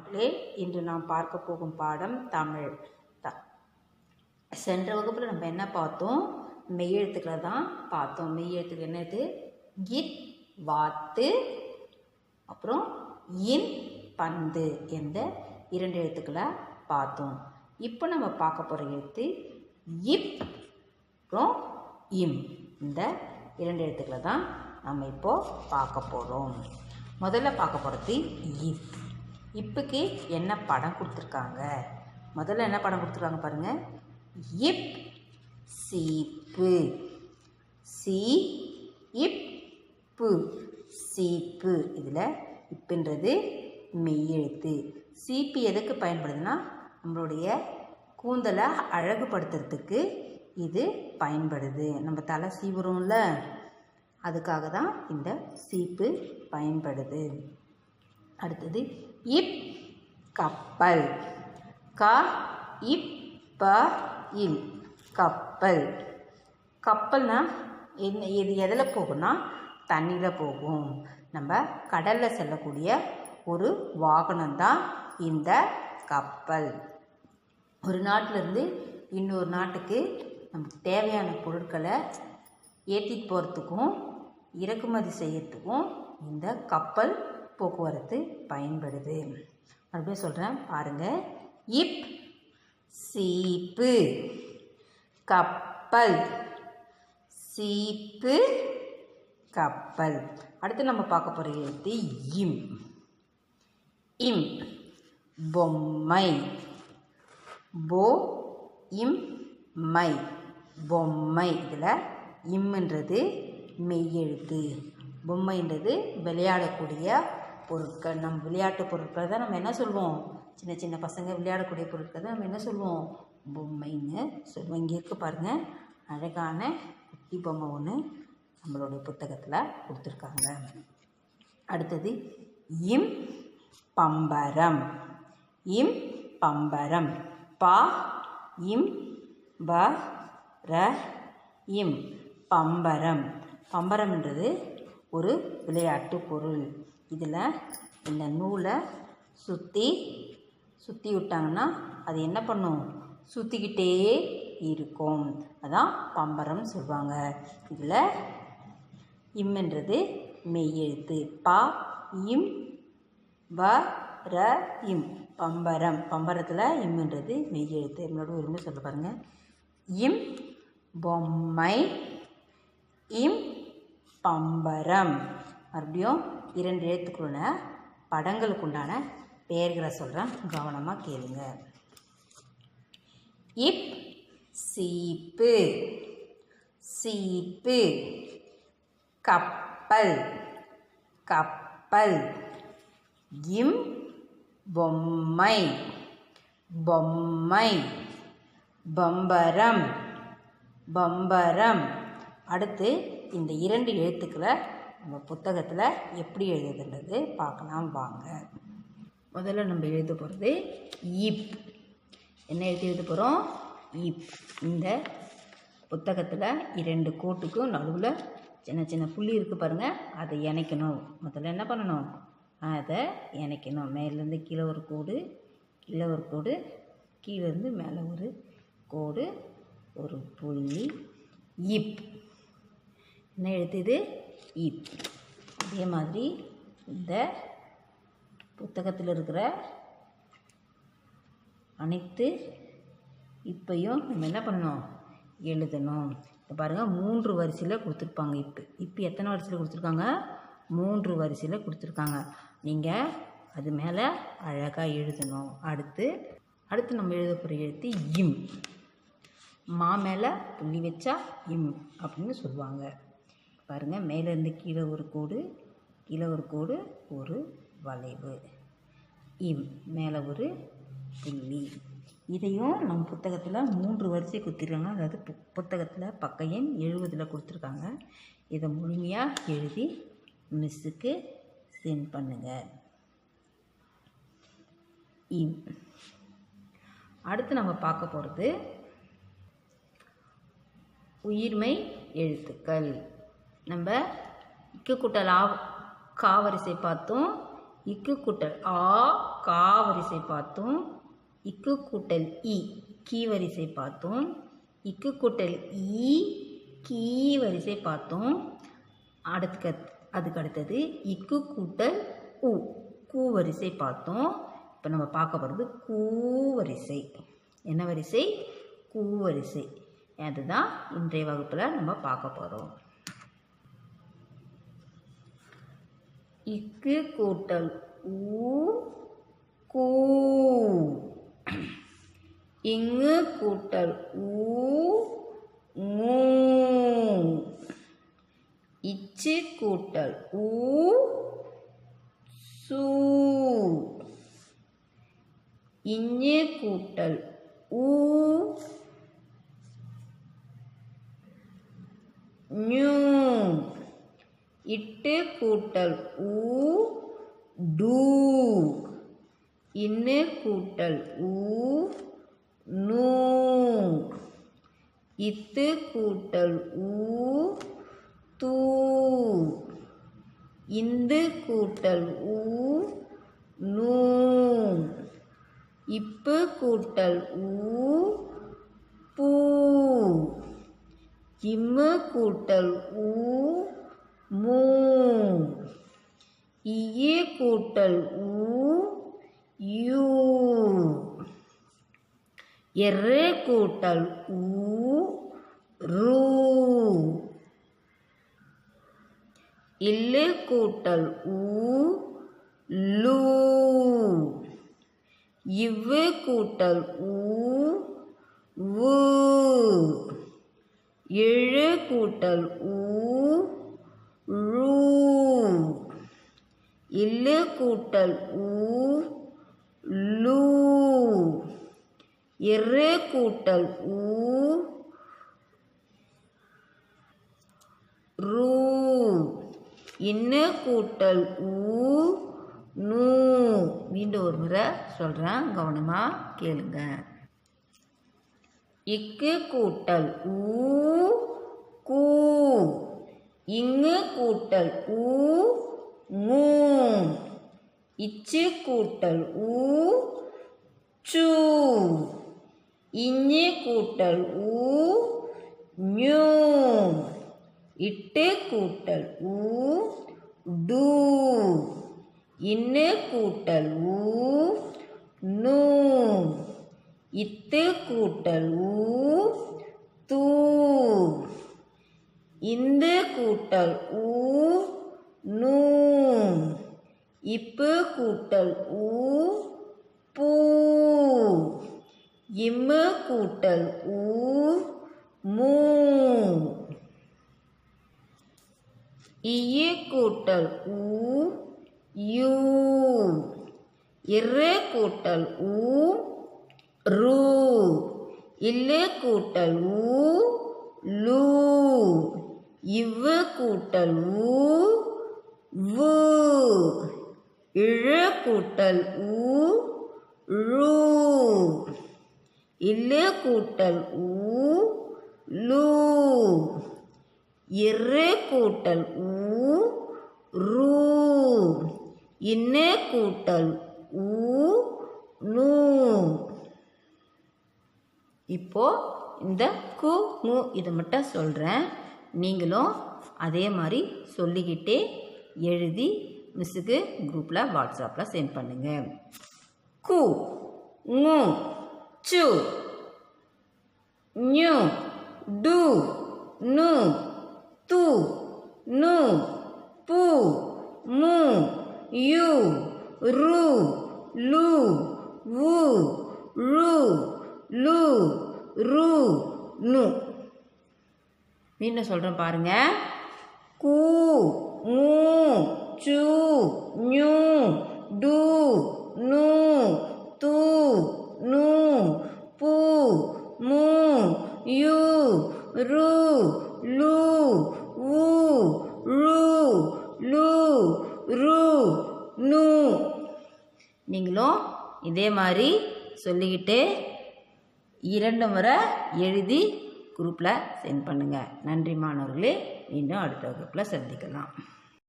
மாணவர்களே, இன்று நாம் பார்க்க போகும் பாடம் தமிழ். சென்ற வகுப்பில் நம்ம என்ன பார்த்தோம்? மெய்யெழுத்துக்களை தான் பார்த்தோம். மெய்யெழுத்துக்கள் என்னது? இத், வாத்து, அப்புறம் இன், பந்து என்ற 2 எழுத்துக்களை பார்த்தோம். இப்போ நம்ம பார்க்க போகிற எழுத்து இப், அப்புறம் இம். இந்த 2 எழுத்துக்களை தான் நம்ம இப்போது பார்க்க போகிறோம். முதல்ல பார்க்க போகிறது இப். இப்புக்கு என்ன படம் கொடுத்துருக்காங்க? முதல்ல என்ன படம் கொடுத்துருக்காங்க பாருங்கள். இப், சீப்பு. சி, இப், பு, சீப்பு. இதில் இப்புன்றது மெய்யெழுத்து. சீப்பு எதுக்கு பயன்படுதுன்னா, நம்மளுடைய கூந்தலை அழகுபடுத்துறதுக்கு இது பயன்படுது. நம்ம தலை சீவுறோம்ல, அதுக்காக தான் இந்த சீப்பு பயன்படுது. அடுத்தது இப், கப்பல். க, இப், ப, இல், கப்பல். கப்பல்னா இது எதில் போகும்னா தண்ணியில் போகும். நம்ம கடலில் செல்லக்கூடிய ஒரு வாகனம் தான் இந்த கப்பல். ஒரு நாட்டிலேருந்து இன்னொரு நாட்டுக்கு நமக்கு தேவையான பொருட்களை ஏற்றிட்டு போகிறதுக்கும் இறக்குமதி செய்யறதுக்கும் இந்த கப்பல் போக்குவரத்து பயன்படுது. மறுபடியும் சொல்கிறேன் பாருங்கள். இப், சீப்பு, கப்பல். சீப்பு, கப்பல். அடுத்து நம்ம பார்க்க போகிற எழுத்து இம். இம், பொம்மை. போ, இம், மை, பொம்மை. இதில் இம்ன்றது மெய்யெழுத்து. பொம்மைன்றது விளையாடக்கூடிய பொருட்கள். நம்ம விளையாட்டு பொருட்கள் தான் நம்ம என்ன சொல்லுவோம்? சின்ன சின்ன பசங்க விளையாடக்கூடிய பொருட்கள் தான் நம்ம என்ன சொல்லுவோம்? பொம்மைன்னு சொல்லுவோம். இங்கே இருக்க பாருங்கள், அழகான குட்டி பொம்மை ஒன்று நம்மளுடைய புத்தகத்தில் கொடுத்துருக்காங்க. அடுத்தது இம், பம்பரம். இம், பம்பரம். பா, இம், ப, ர, இம், பம்பரம். பம்பரம்ன்றது ஒரு விளையாட்டு பொருள். இதில் இந்த நூலை சுற்றி விட்டாங்கன்னா அது என்ன பண்ணும்? சுற்றிக்கிட்டே இருக்கும். அதான் பம்பரம் சொல்லுவாங்க. இதில் இம்ன்றது மெய்யெழுத்து. பா, இம், ப, ர, இம், பம்பரம். பம்பரத்தில் இம்ன்றது மெய்யெழுத்து. என்னோட உரிமை சொல்ல பாருங்கள். இம், பொம்மை. இம், பம்பரம். மறுபடியும் 2 எழுத்துக்குள்ள படங்களுக்குண்டான பெயர்களை சொல்கிறேன், கவனமாக கேளுங்க. இப், சீப்பு. சீப்பு, கப்பல். கப்பல். இம், பொம்மை. பொம்மை. பம்பரம். பம்பரம். அடுத்து இந்த 2 எழுத்துக்களை நம்ம புத்தகத்தில் எப்படி எழுதுன்றது பார்க்கலாம் வாங்க. முதல்ல நம்ம எழுத போகிறது இப். என்ன எழுத போகிறோம்? இப். இந்த புத்தகத்தில் 2 கோட்டுக்கும் நடுவில் சின்ன சின்ன புள்ளி இருக்குது பாருங்கள், அதை இணைக்கணும். முதல்ல என்ன பண்ணணும்? அதை இணைக்கணும். மேலேருந்து கீழே ஒரு கோடு, கீழே ஒரு கோடு, கீழேருந்து மேலே ஒரு கோடு, ஒரு புள்ளி. இப். என்ன எழுத்துது? இப். அதே மாதிரி இந்த புத்தகத்தில் இருக்கிற அனைத்து இப்பையும் நம்ம என்ன பண்ணணும்? எழுதணும். இப்போ பாருங்கள், 3 வரிசையில் கொடுத்துருப்பாங்க. இப்போ எத்தனை வரிசையில் கொடுத்துருக்காங்க? 3 வரிசையில் கொடுத்துருக்காங்க. நீங்கள் அது மேலே அழகாக எழுதணும். அடுத்து நம்ம எழுத போகிற எழுத்து இம். மா மேலே புள்ளி வச்சா இம் அப்படின்னு சொல்லுவாங்க. பாருங்கள், மேலேருந்து கீழே ஒரு கோடு, கீழே ஒரு கோடு, ஒரு வளைவு. இம். மேலே ஒரு புள்ளி. இதையும் நம்ம புத்தகத்தில் 3 வரிசை கொடுத்துருக்காங்க. அதாவது புத்தகத்தில் பக்க எண் 70 கொடுத்துருக்காங்க. இதை முழுமையாக எழுதி மிஸ்ஸுக்கு சென்ட் பண்ணுங்கள். இம். அடுத்து நம்ம பார்க்க போகிறது உயிர்மை எழுத்துக்கள். நம்ம இக்கு கூட்டல் கா வரிசை பார்த்தோம், இக்கு கூட்டல் ஆ கா வரிசை பார்த்தோம். இக்கு கூட்டல் இ கீ வரிசை பார்த்தோம். இக்கு கூட்டல் ஈ கீ வரிசை பார்த்தோம். அதுக்கு அடுத்தது இக்கு கூட்டல் உ கூ வரிசை பார்த்தோம். இப்போ நம்ம பார்க்க போகிறது கூ வரிசை. என்ன வரிசை? கூ வரிசை. அதுதான் இன்றைய வகுப்பில் நம்ம பார்க்க போகிறோம். இக்கு கூட்டல் ஊ கூ. இங்கு கூட்டல் ஊ மூ. இச்சு கூட்டல் ஊ சூ. இஞ்சு கூட்டல் ஊ நியூ. இட்டு கூட்டல் ஊ டூ. இன்னு கூட்டல் ஊ நூ. இத்து கூட்டல் ஊ தூ. இந்து கூட்டல் ஊ நூ. இப்பு கூட்டல் ஊ பூ. இம்மு கூட்டல் ஊ மூ. இயே கூட்டல் ஊ யூ. எர்ரே கூட்டல் ஊ ரூ. இல்லு கூட்டல் ஊ லூ. இவ்வு கூட்டல் ஊ வு. எழு கூட்டல் ஊ ழூ. இல்லு கூட்டல் ஊ லூ. எர்ரு கூட்டல் ஊ ரூ. இன்னு கூட்டல் ஊ நூ. மீண்டும் ஒரு முறை சொல்கிறேன், கவனமாக கேளுங்க. இக்கு கூட்டல் ஊ கூ. இங்கு கூட்டல் ஊ மூ. இச்சு கூட்டல் ஊ சூ. இஞ்சு கூட்டல் ஊ நியூ. இட்டு கூட்டல் ஊ டூ. இன்னு கூட்டல் ஊ நூ. இத்து கூட்டல் ஊ தூ. இந்து கூட்டல் ஊ நூ. இப்பு கூட்டல் ஊ பூ. இம்மு கூட்டல் ஊ மூ. இயே கூட்டல் ஊ யூ. இர்ரு கூட்டல் ஊ ரூ. இல்லு கூட்டல் ஊ லூ. இவ்வு கூட்டல் ஊ வு. இழு கூட்டல் ஊ ழூ. இல்லு கூட்டல் ஊ லூ. இர்ரு கூட்டல் ஊ ரூ. இன்னு கூட்டல் ஊ நூ. இப்போ இந்த கு மு இதை மட்டும் சொல்கிறேன். நீங்களும் அதே மாதிரி சொல்லிக்கிட்டே எழுதி மிஸ்ஸுக்கு குரூப்பில் வாட்ஸ்அப்பில் சென்ட் பண்ணுங்கள். கு மு சு நியூ டு நு து நு பு மு யு ரு லு வு ழு லு ரு நு. மீண்டும் சொல்கிறேன் பாருங்க. கு மு சு நியூ டு நு து நு பு மு யு ரு லு வு ழு லு ரு நு. நீங்களும் இதே மாதிரி சொல்லிக்கிட்டு 2 முறை எழுதி குரூப்பில் சென்ட் பண்ணுங்கள். நன்றி மாணவர்களே. மீண்டும் அடுத்த வகுப்பில் சந்திக்கலாம்.